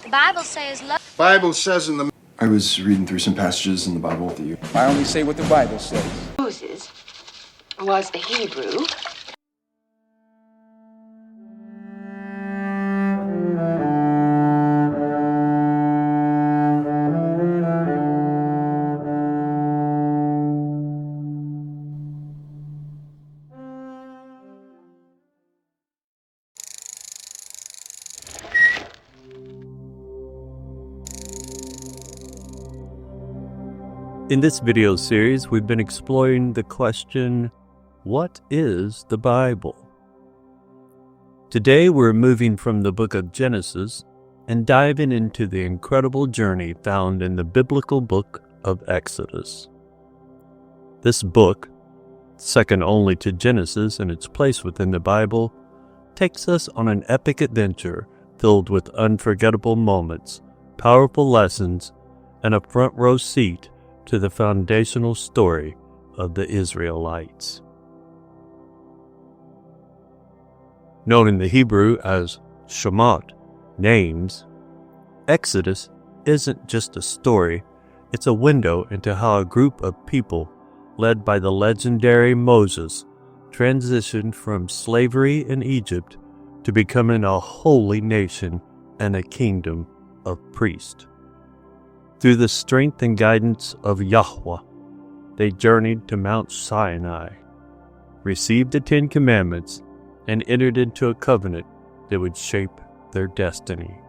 The Bible says love. Bible says in the... I was reading through some passages in the Bible with you. I only say what the Bible says. Moses was the Hebrew. In this video series, we've been exploring the question, what is the Bible? Today, we're moving from the book of Genesis and diving into the incredible journey found in the biblical book of Exodus. This book, second only to Genesis in its place within the Bible, takes us on an epic adventure filled with unforgettable moments, powerful lessons, and a front row seat to the foundational story of the Israelites. Known in the Hebrew as Shemot, names, Exodus isn't just a story, it's a window into how a group of people, led by the legendary Moses, transitioned from slavery in Egypt to becoming a holy nation and a kingdom of priests. Through the strength and guidance of Yahweh, they journeyed to Mount Sinai, received the 10 Commandments, and entered into a covenant that would shape their destiny.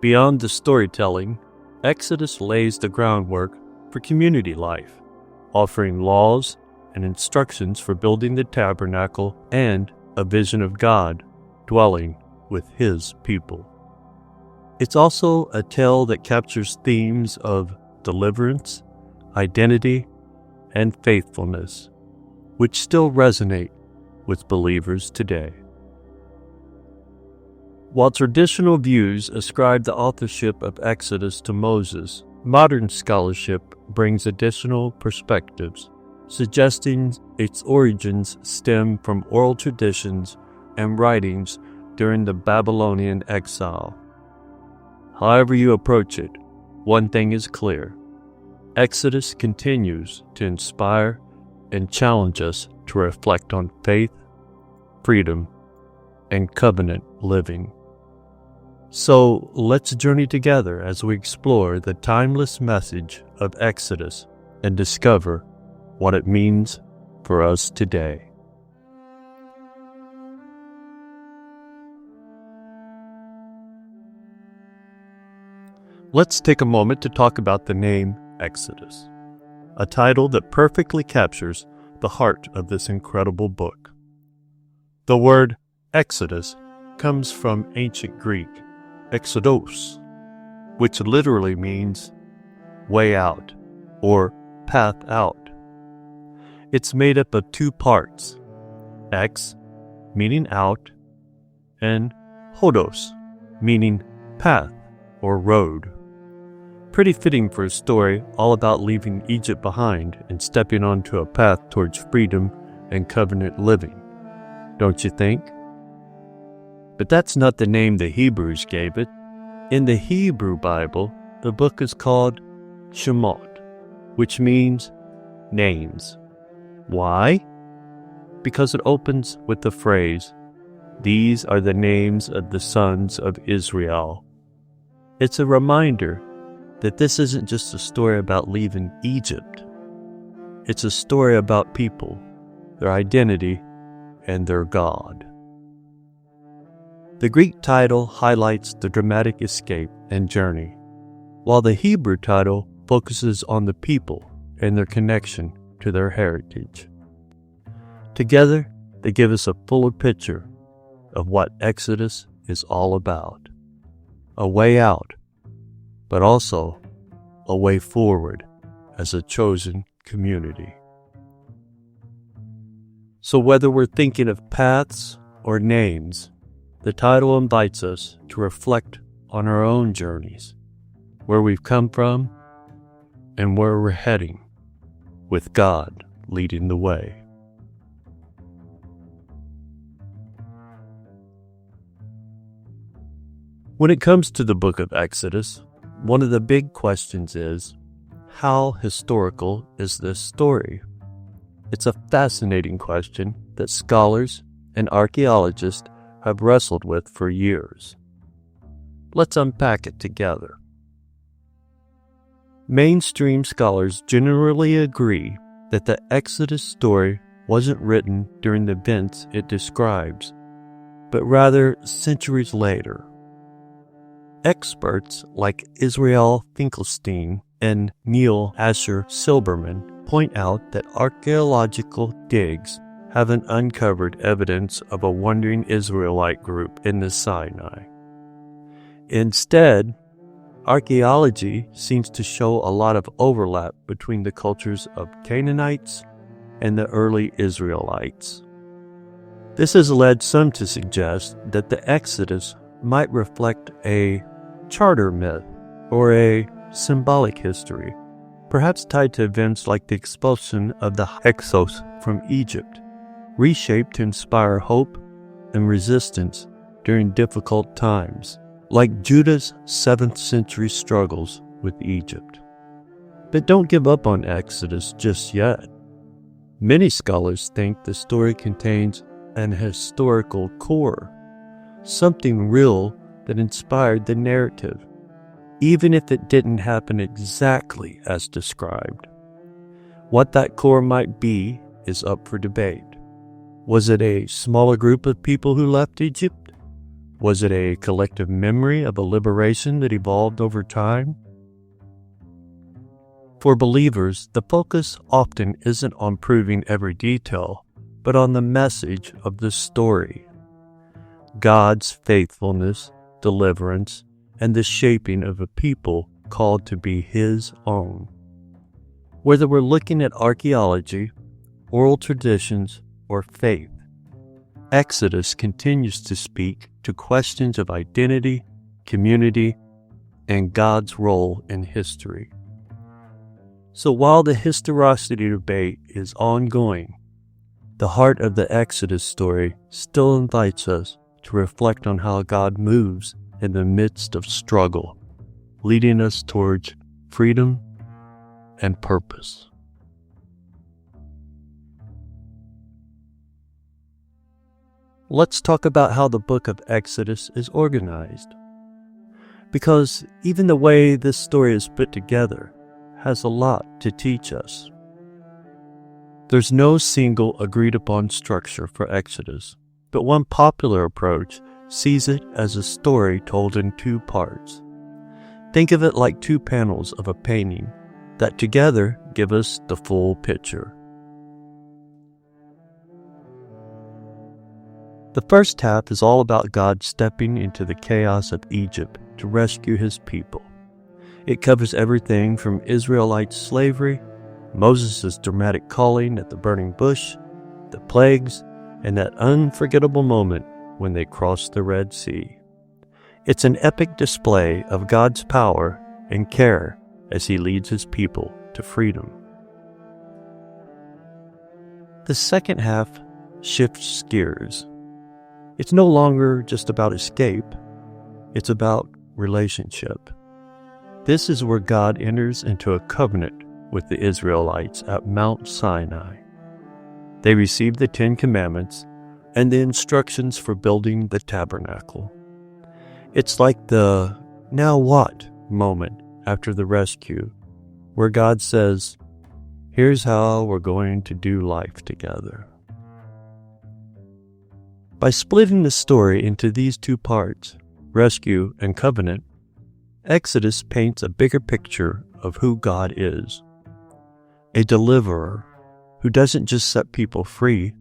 Beyond the storytelling, Exodus lays the groundwork for community life, offering laws and instructions for building the tabernacle and a vision of God dwelling with His people. It's also a tale that captures themes of deliverance, identity, and faithfulness, which still resonate with believers today. While traditional views ascribe the authorship of Exodus to Moses, modern scholarship brings additional perspectives, suggesting its origins stem from oral traditions and writings during the Babylonian exile. However you approach it, one thing is clear. Exodus continues to inspire and challenge us to reflect on faith, freedom, and covenant living. So let's journey together as we explore the timeless message of Exodus and discover what it means for us today. Let's take a moment to talk about the name Exodus, a title that perfectly captures the heart of this incredible book. The word Exodus comes from ancient Greek, exodos, which literally means way out or path out. It's made up of 2 parts, ex, meaning out, and hodos, meaning path or road. Pretty fitting for a story all about leaving Egypt behind and stepping onto a path towards freedom and covenant living, don't you think? But that's not the name the Hebrews gave it. In the Hebrew Bible, the book is called Shemot, which means names. Why? Because it opens with the phrase, "These are the names of the sons of Israel." It's a reminder that this isn't just a story about leaving Egypt. It's a story about people, their identity, and their God. The Greek title highlights the dramatic escape and journey, while the Hebrew title focuses on the people and their connection to their heritage. Together, they give us a fuller picture of what Exodus is all about. A way out, but also a way forward as a chosen community. So whether we're thinking of paths or names, the title invites us to reflect on our own journeys, where we've come from and where we're heading, with God leading the way. When it comes to the book of Exodus, one of the big questions is, how historical is this story? It's a fascinating question that scholars and archaeologists have wrestled with for years. Let's unpack it together. Mainstream scholars generally agree that the Exodus story wasn't written during the events it describes, but rather centuries later. Experts like Israel Finkelstein and Neil Asher Silberman point out that archaeological digs haven't uncovered evidence of a wandering Israelite group in the Sinai. Instead, archaeology seems to show a lot of overlap between the cultures of Canaanites and the early Israelites. This has led some to suggest that the Exodus might reflect a charter myth or a symbolic history, perhaps tied to events like the expulsion of the Hyksos from Egypt, reshaped to inspire hope and resistance during difficult times, like Judah's 7th century struggles with Egypt. But don't give up on Exodus just yet. Many scholars think the story contains an historical core, something real that inspired the narrative, even if it didn't happen exactly as described. What that core might be is up for debate. Was it a smaller group of people who left Egypt? Was it a collective memory of a liberation that evolved over time? For believers, the focus often isn't on proving every detail, but on the message of the story. God's faithfulness, deliverance, and the shaping of a people called to be His own. Whether we're looking at archaeology, oral traditions, or faith, Exodus continues to speak to questions of identity, community, and God's role in history. So while the historicity debate is ongoing, the heart of the Exodus story still invites us to reflect on how God moves in the midst of struggle, leading us towards freedom and purpose. Let's talk about how the book of Exodus is organized. Because even the way this story is put together has a lot to teach us. There's no single agreed-upon structure for Exodus, but one popular approach sees it as a story told in two parts. Think of it like two panels of a painting that together give us the full picture. The first half is all about God stepping into the chaos of Egypt to rescue His people. It covers everything from Israelite slavery, Moses' dramatic calling at the burning bush, the plagues, and that unforgettable moment when they crossed the Red Sea. It's an epic display of God's power and care as He leads His people to freedom. The second half shifts gears. It's no longer just about escape, it's about relationship. This is where God enters into a covenant with the Israelites at Mount Sinai. They receive the 10 Commandments and the instructions for building the tabernacle. It's like the "now what" moment after the rescue, where God says, "Here's how we're going to do life together." By splitting the story into these two parts, rescue and covenant, Exodus paints a bigger picture of who God is. A deliverer who doesn't just set people free,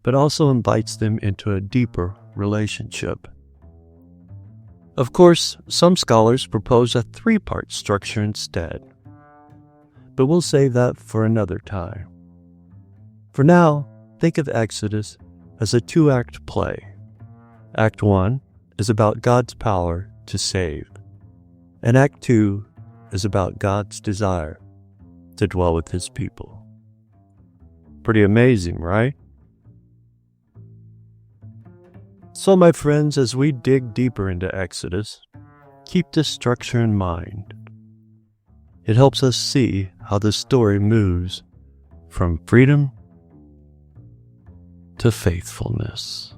but also invites them into a deeper relationship. Of course, some scholars propose a 3-part structure instead, but we'll save that for another time. For now, think of Exodus as a 2-act play. Act 1 is about God's power to save, and Act 2 is about God's desire to dwell with His people. Pretty amazing, right? So, my friends, as we dig deeper into Exodus, keep this structure in mind. It helps us see how the story moves from freedom to faithfulness.